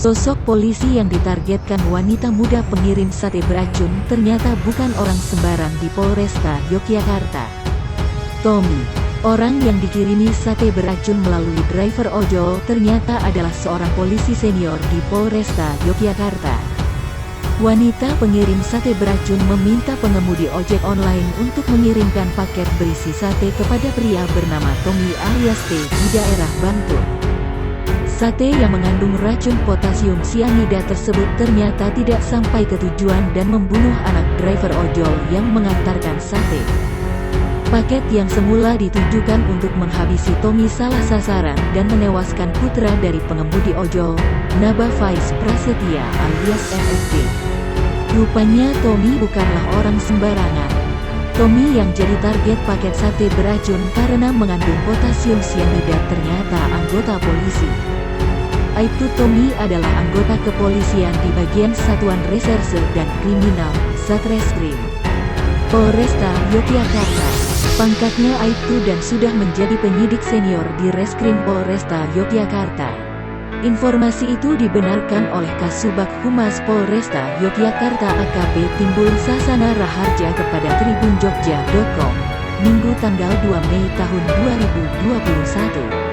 Sosok polisi yang ditargetkan wanita muda pengirim sate beracun ternyata bukan orang sembarang di Polresta Yogyakarta. Tommy, orang yang dikirimi sate beracun melalui driver ojol, ternyata adalah seorang polisi senior di Polresta Yogyakarta. Wanita pengirim sate beracun meminta pengemudi ojek online untuk mengirimkan paket berisi sate kepada pria bernama Tommy alias T di daerah Bantul. Sate yang mengandung racun potasium sianida tersebut ternyata tidak sampai ke tujuan dan membunuh anak driver ojol yang mengantarkan sate. Paket yang semula ditujukan untuk menghabisi Tommy salah sasaran dan menewaskan putra dari pengemudi ojol, Naba Faiz Prasetya alias NFD. Rupanya Tommy bukanlah orang sembarangan. Tommy yang jadi target paket sate beracun karena mengandung potasium sianida ternyata anggota polisi. Aibtu Tommy adalah anggota kepolisian di bagian Satuan Reserse dan Kriminal, Satreskrim Polresta Yogyakarta. Pangkatnya Aibtu dan sudah menjadi penyidik senior di Reskrim Polresta Yogyakarta. Informasi itu dibenarkan oleh Kasubag Humas Polresta Yogyakarta AKP Timbul Sasana Raharja kepada tribunjogja.com, Minggu tanggal 2 Mei tahun 2021.